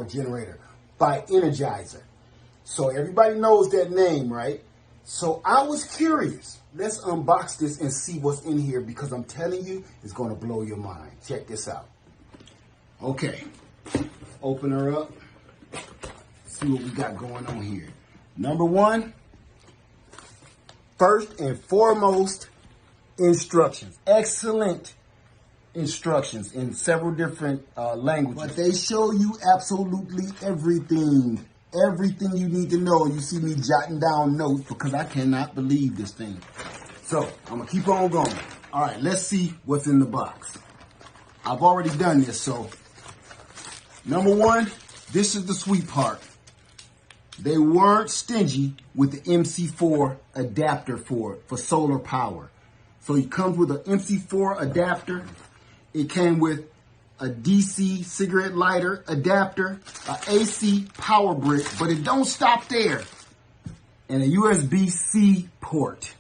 generator by Energizer. So everybody knows that name, right? So I was curious. Let's unbox this and see what's in here, because I'm telling you, it's going to blow your mind. Check this out. Okay, open her up. See what we got going on here. Number one, first and foremost, instructions. Excellent instructions in several different languages. But they show you absolutely everything. Everything you need to know. You see me jotting down notes because I cannot believe this thing. So I'm going to keep on going. All right, let's see what's in the box. I've already done this. So number one, this is the sweet part. They weren't stingy with the MC4 adapter for solar power. So it comes with an MC4 adapter. It came with a DC cigarette lighter adapter, a AC power brick, but it don't stop there. And a USB-C port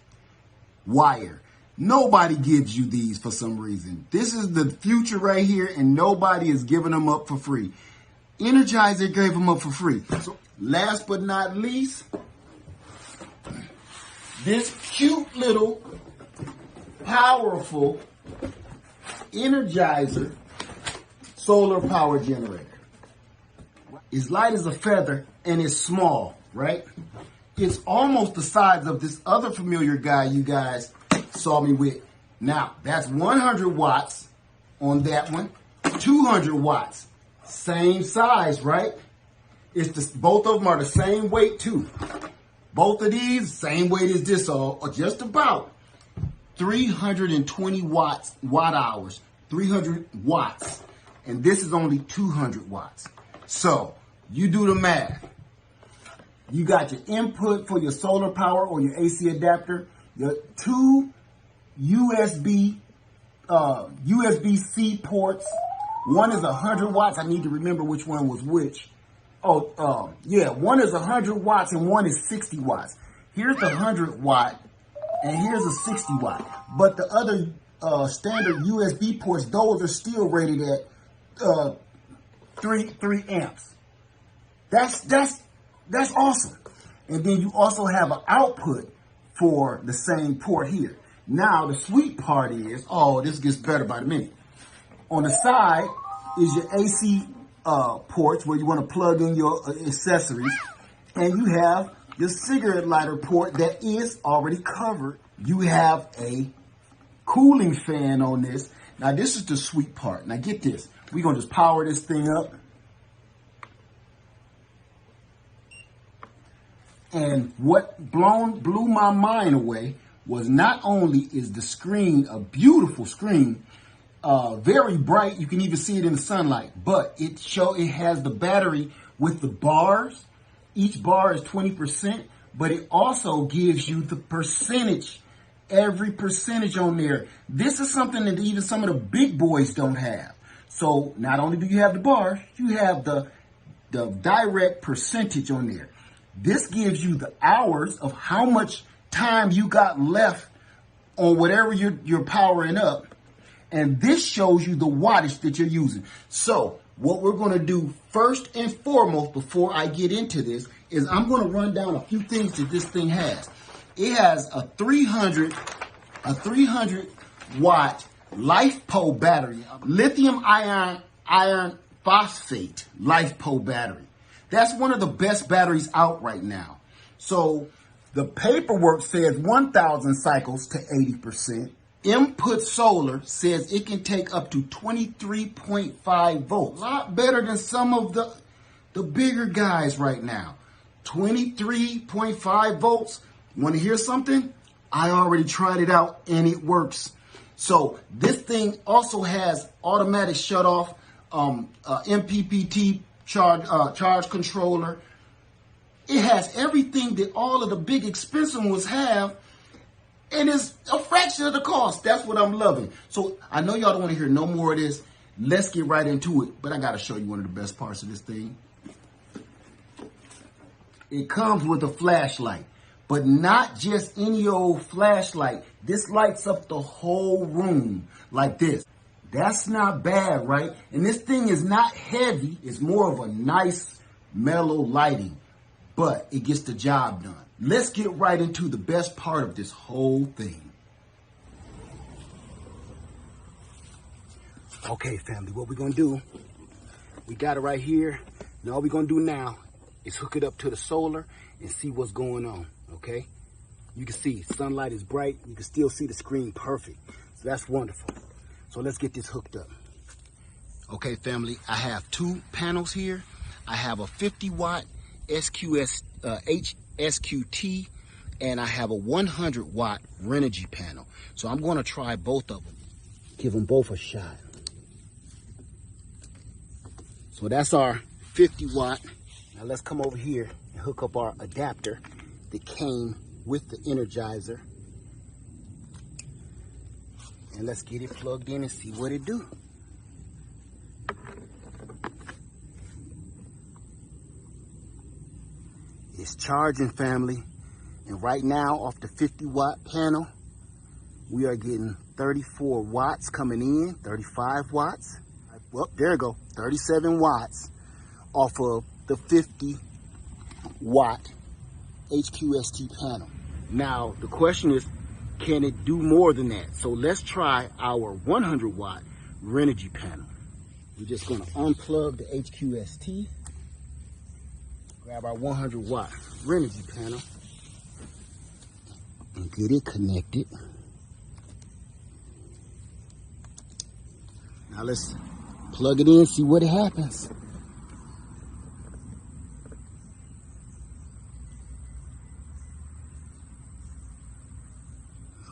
wire. Nobody gives you these for some reason. This is the future right here, and nobody is giving them up for free. Energizer gave them up for free. So last but not least, this cute little powerful Energizer solar power generator. It's light as a feather and it's small, right? It's almost the size of this other familiar guy you guys saw me with. Now, that's 100 watts on that one, 200 watts. Same size, right? Both of them are the same weight too. Both of these, same weight as this, or just about 320 watt hours, 300 watts. And this is only 200 watts. So you do the math. You got your input for your solar power or your AC adapter, your two USB-C ports. One is 100 watts. I need to remember which one was which. Yeah, one is 100 watts and one is 60 watts. Here's the 100 watt and here's a 60 watt. But the other standard USB ports, those are still rated at 3 amps. That's awesome. And then you also have an output for the same port here. Now the sweet part is, this gets better by the minute. On the side is your AC ports where you want to plug in your accessories, and you have your cigarette lighter port that is already covered. You have a cooling fan on this. Now this is the sweet part. Now get this. We're going to just power this thing up. And what blew my mind away was not only is the screen a beautiful screen, very bright, you can even see it in the sunlight, but it has the battery with the bars. Each bar is 20%, but it also gives you the percentage, every percentage on there. This is something that even some of the big boys don't have. So not only do you have the bars, you have the direct percentage on there. This gives you the hours of how much time you got left on whatever you're powering up. And this shows you the wattage that you're using. So what we're going to do first and foremost before I get into this is I'm going to run down a few things that this thing has. It has a 300 watt LiFePO battery, lithium iron phosphate LiFePO battery. That's one of the best batteries out right now. So the paperwork says 1,000 cycles to 80%. Input Solar says it can take up to 23.5 volts. A lot better than some of the bigger guys right now. 23.5 volts. Want to hear something? I already tried it out and it works. So this thing also has automatic shut off, MPPT charge controller. It has everything that all of the big expensive ones have, and it's a fraction of the cost. That's what I'm loving. So I know y'all don't want to hear no more of this. Let's get right into it. But I got to show you one of the best parts of this thing. It comes with a flashlight, but not just any old flashlight. This lights up the whole room like this. That's not bad, right? And this thing is not heavy. It's more of a nice, mellow lighting, but it gets the job done. Let's get right into the best part of this whole thing. Okay, family, what we're gonna do, we got it right here. Now all we're gonna do now is hook it up to the solar and see what's going on, okay? You can see sunlight is bright. You can still see the screen perfect. So that's wonderful. So let's get this hooked up. Okay, family, I have two panels here. I have a 50 watt HSQT and I have a 100 watt Renogy panel. So I'm gonna try both of them. Give them both a shot. So that's our 50 watt. Now let's come over here and hook up our adapter that came with the Energizer. And let's get it plugged in and see what it do. It's charging, family. And right now, off the 50 watt panel, we are getting 34 watts coming in, 35 watts. Well, there you go, 37 watts off of the 50 watt HQST panel. Now, the question is, can it do more than that? So let's try our 100 watt Renogy panel. We're just gonna unplug the HQST, grab our 100 watt Renogy panel, and get it connected. Now let's plug it in, see what happens.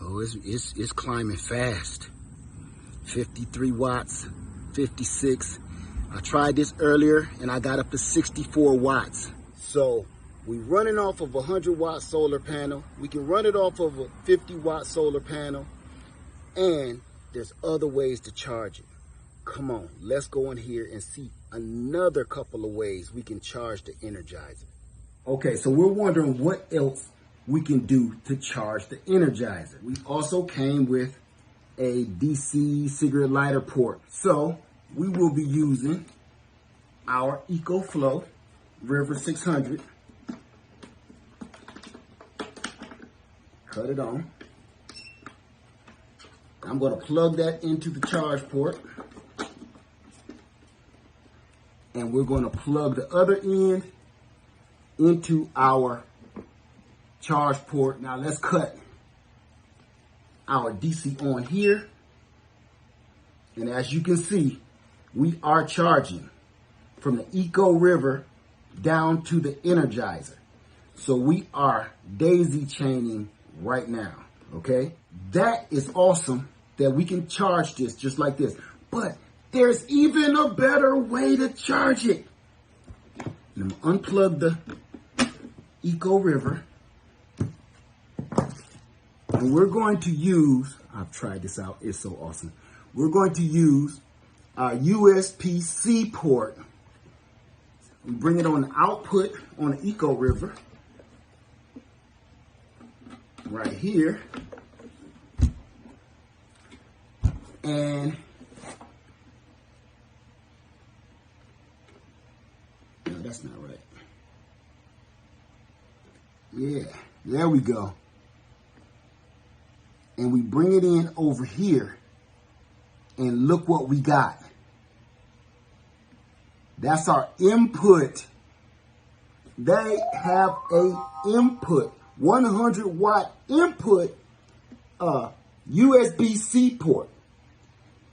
Oh, it's climbing fast. 53 watts, 56. I tried this earlier and I got up to 64 watts. So we're running off of a 100 watt solar panel. We can run it off of a 50 watt solar panel. And there's other ways to charge it. Come on, let's go in here and see another couple of ways we can charge the Energizer. Okay, so we're wondering what else we can do to charge the Energizer. We also came with a DC cigarette lighter port. So we will be using our EcoFlow River 600. Cut it on. I'm going to plug that into the charge port. And we're going to plug the other end into our charge port. Now let's cut our DC on here. And as you can see, we are charging from the Eco River down to the Energizer. So we are daisy chaining right now, okay? That is awesome that we can charge this just like this. But there's even a better way to charge it. I'm gonna unplug the Eco River. And we're going to use, I've tried this out, it's so awesome. We're going to use our USB-C port. We bring it on the output on the Eco River. Right here. And no, that's not right. Yeah, there we go. And we bring it in over here. And look what we got. That's our input. They have a input, 100 watt input, USB-C port.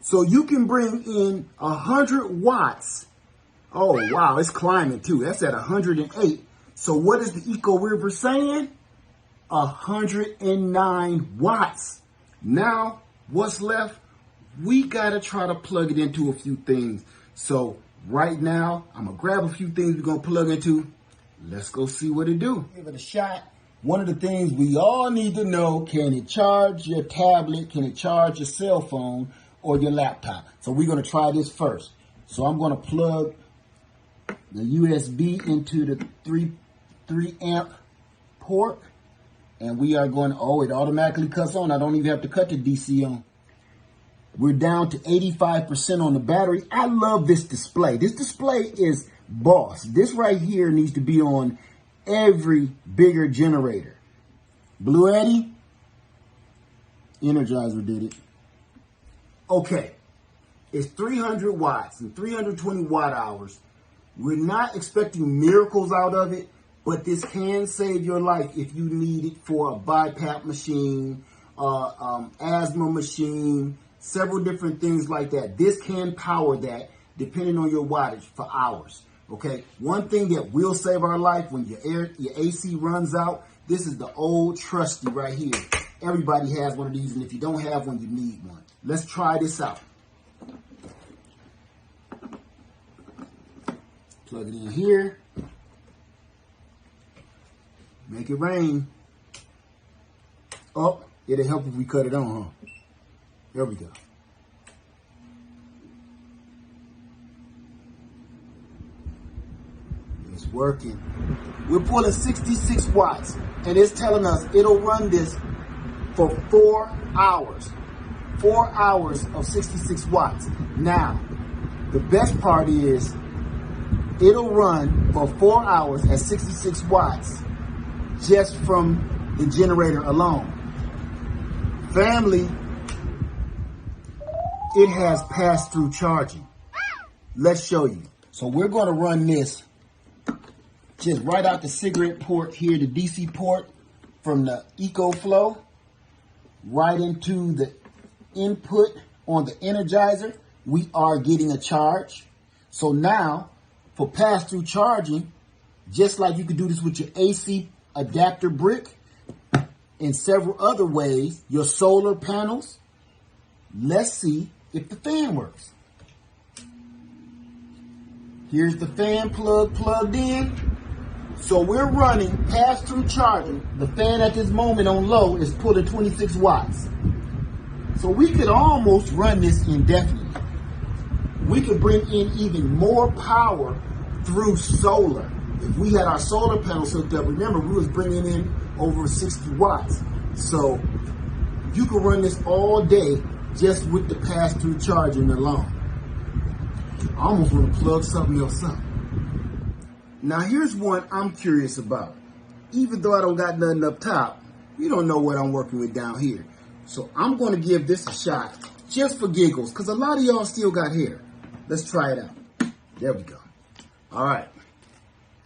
So you can bring in 100 watts. Oh, wow, it's climbing too. That's at 108. So what is the Eco River saying? 109 watts. Now, what's left? We gotta try to plug it into a few things. So right now, I'm gonna grab a few things we're gonna plug into. Let's go see what it do. Give it a shot. One of the things we all need to know, can it charge your tablet? Can it charge your cell phone or your laptop? So we're gonna try this first. So I'm gonna plug the USB into the 3 amp port. And we are going, oh, it automatically cuts on. I don't even have to cut the DC on. We're down to 85% on the battery. I love this display. This display is boss. This right here needs to be on every bigger generator. Blue Eddy, Energizer did it. Okay, it's 300 watts and 320 watt hours. We're not expecting miracles out of it, but this can save your life if you need it for a BiPAP machine, asthma machine, several different things like that. This can power that depending on your wattage for hours. Okay, one thing that will save our life when your AC runs out, this is the old trusty right here. Everybody has one of these, and if you don't have one, you need one. Let's try this out. Plug it in here. Make it rain. Oh, it'll help if we cut it on, huh? There we go. It's working. We're pulling 66 watts, and it's telling us it'll run this for 4 hours. 4 hours of 66 watts. Now, the best part is it'll run for 4 hours at 66 watts just from the generator alone. Family, it has pass-through charging. Let's show you. So we're going to run this just right out the cigarette port here, the DC port from the EcoFlow, right into the input on the Energizer. We are getting a charge. So now, for pass-through charging, just like you could do this with your AC adapter brick, in several other ways, your solar panels, let's see if the fan works. Here's the fan plug plugged in. So we're running pass-through charging. The fan at this moment on low is pulling 26 watts. So we could almost run this indefinitely. We could bring in even more power through solar. If we had our solar panels hooked up, remember we was bringing in over 60 watts. So you can run this all day just with the pass-through charging alone. I almost want to plug something else up. Now here's one I'm curious about. Even though I don't got nothing up top, you don't know what I'm working with down here. So I'm going to give this a shot just for giggles, because a lot of y'all still got hair. Let's try it out. There we go. All right.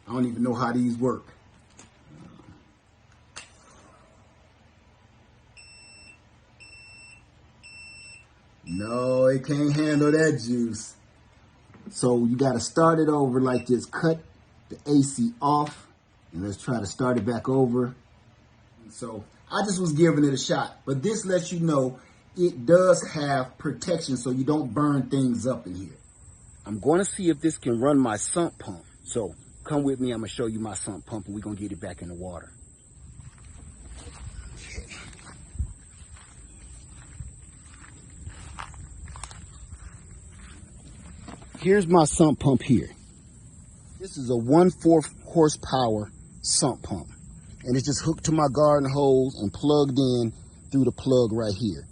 I don't even know how these work. No, it can't handle that juice. So you got to start it over like this. Cut the AC off, and let's try to start it back over. So I just was giving it a shot, but this lets you know it does have protection so you don't burn things up in here. I'm going to see if this can run my sump pump. So come with me, I'm going to show you my sump pump, and we're going to get it back in the water. Here's my sump pump here. This is a 1/4 horsepower sump pump, and it's just hooked to my garden hose and plugged in through the plug right here.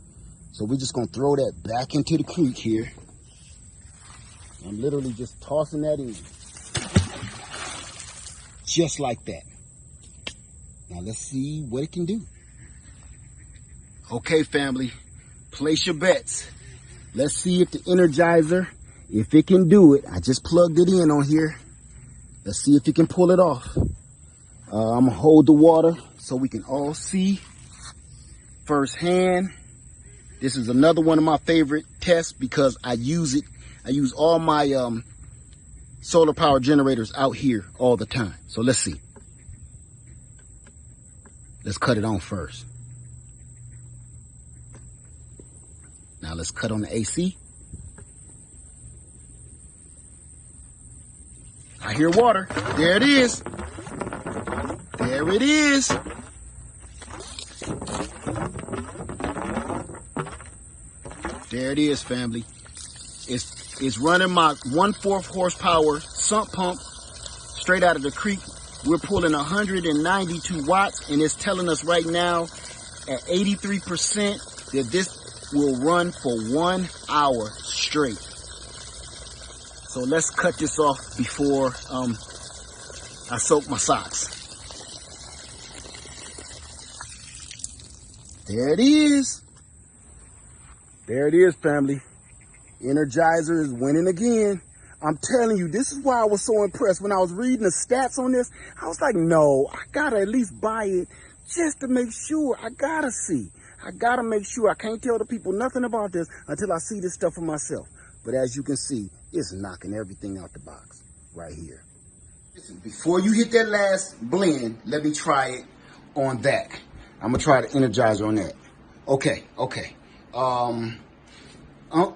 So we're just gonna throw that back into the creek here. I'm literally just tossing that in, just like that. Now let's see what it can do. Okay, family, place your bets. Let's see if the Energizer, if it can do it. I just plugged it in on here. Let's see if it can pull it off. I'm gonna hold the water so we can all see firsthand. This is another one of my favorite tests because I use it. I use all my solar power generators out here all the time. So let's see. Let's cut it on first. Now let's cut on the AC. I hear water. There it is. There it is. There it is, family. It's running my 1/4 horsepower sump pump straight out of the creek. We're pulling 192 watts, and it's telling us right now at 83% that this will run for 1 hour straight. So let's cut this off before I soak my socks. There it is. There it is, family. Energizer is winning again. I'm telling you, this is why I was so impressed. When I was reading the stats on this, I was like, no, I gotta at least buy it just to make sure. I gotta see. I gotta make sure. I can't tell the people nothing about this until I see this stuff for myself. But as you can see, it's knocking everything out the box right here. Listen, before you hit that last blend, let me try it on that. I'm gonna try the Energizer on that. Okay. I'm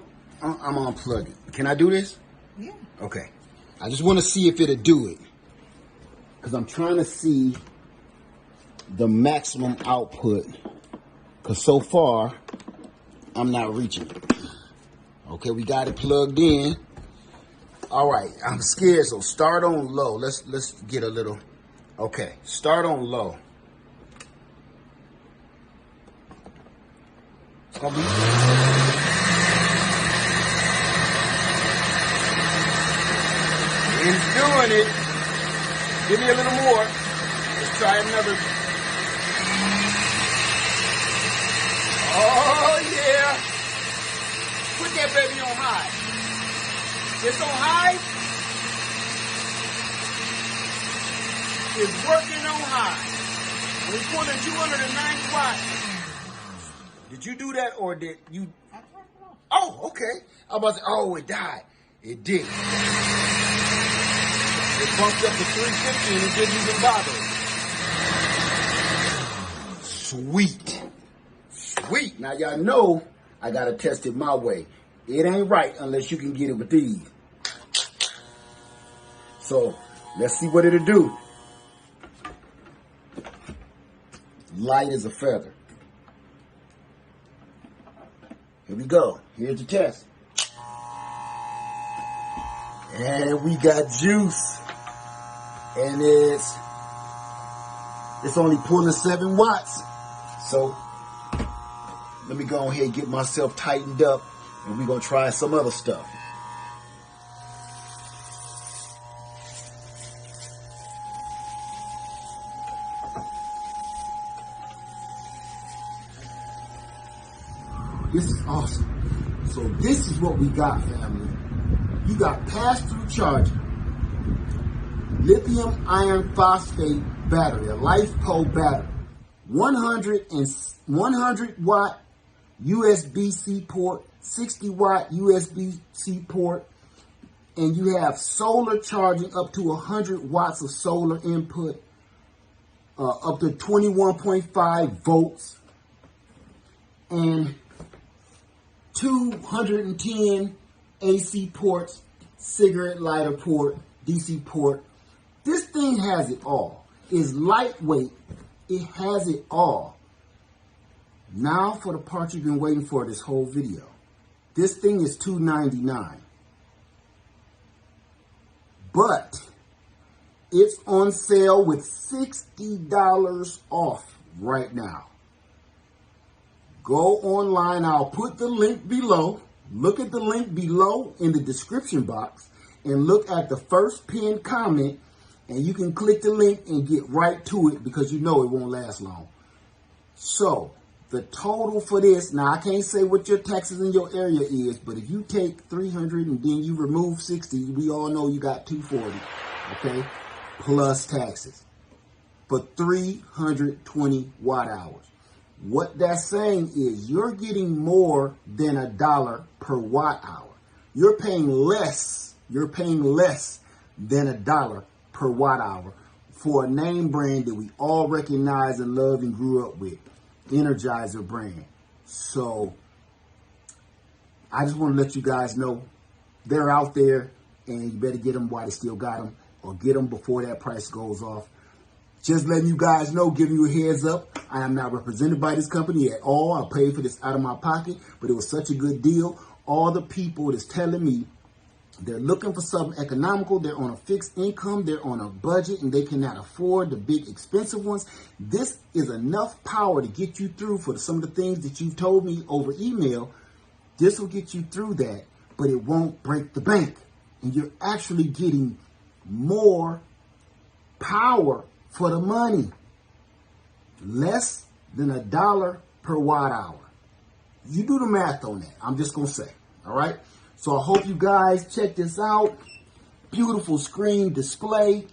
unplugging. Can I do this? Yeah. Okay. I just want to see if it'll do it. Because I'm trying to see the maximum output. Because so far, I'm not reaching it. Okay, we got it plugged in. All right, I'm scared, so start on low. Let's get a little. Okay, start on low. It's gonna be. It's doing it. Give me a little more. Let's try another. Oh yeah. Put that baby on high. It's on high. It's working on high. We're pulling 290 watts. Did you do that or did you? Oh, okay. I was about to say, oh, it died. It did. It bumped up to 350 and it didn't even bother. Sweet. Sweet. Now y'all know I gotta test it my way. It ain't right unless you can get it with these. So let's see what it'll do. Light as a feather. Here we go. Here's the test. And we got juice. And it's only pulling 7 watts. So let me go ahead and get myself tightened up and we're gonna try some other stuff. This is awesome. So this is what we got, family. You got pass-through charging, lithium iron phosphate battery, a LiFePO battery, 100 watt USB-C port, 60 watt USB-C port, and you have solar charging up to 100 watts of solar input, up to 21.5 volts, and 210 AC ports, cigarette lighter port, DC port. This thing has it all. It's lightweight. It has it all. Now for the part you've been waiting for this whole video. This thing is $299. But it's on sale with $60 off right now. Go online. I'll put the link below. Look at the link below in the description box and look at the first pinned comment, and you can click the link and get right to it because you know it won't last long. So the total for this, now I can't say what your taxes in your area is, but if you take 300 and then you remove 60, we all know you got 240, okay, plus taxes for 320 watt hours. What that's saying is you're getting more than $1 per watt hour. You're paying less than $1 per watt hour for a name brand that we all recognize and love and grew up with, Energizer brand. So I just want to let you guys know they're out there and you better get them while they still got them, or get them before that price goes off. Just letting you guys know, giving you a heads up, I am not represented by this company at all. I paid for this out of my pocket, but it was such a good deal. All the people that's telling me They're looking for something economical. They're on a fixed income. They're on a budget, and they cannot afford the big expensive ones. This is enough power to get you through for some of the things that you've told me over email. This will get you through that, but it won't break the bank. And you're actually getting more power for the money. Less than $1 per watt hour. You do the math on that. I'm just going to say. All right. So I hope you guys check this out. Beautiful screen display.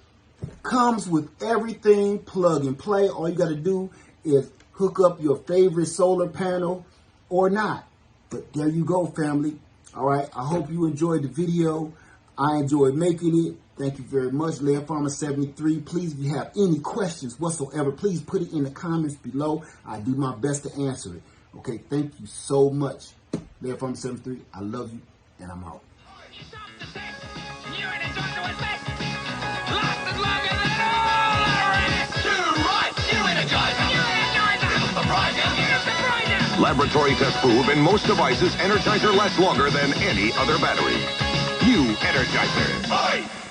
Comes with everything, plug and play. All you got to do is hook up your favorite solar panel or not. But there you go, family. All right. I hope you enjoyed the video. I enjoyed making it. Thank you very much, Land Farmer 73. Please, if you have any questions whatsoever, please put it in the comments below. I do my best to answer it. Okay, thank you so much. Land Farmer 73, I love you, and I'm out. Laboratory tests prove in most devices, Energizer lasts longer than any other battery. New Energizer. Aye.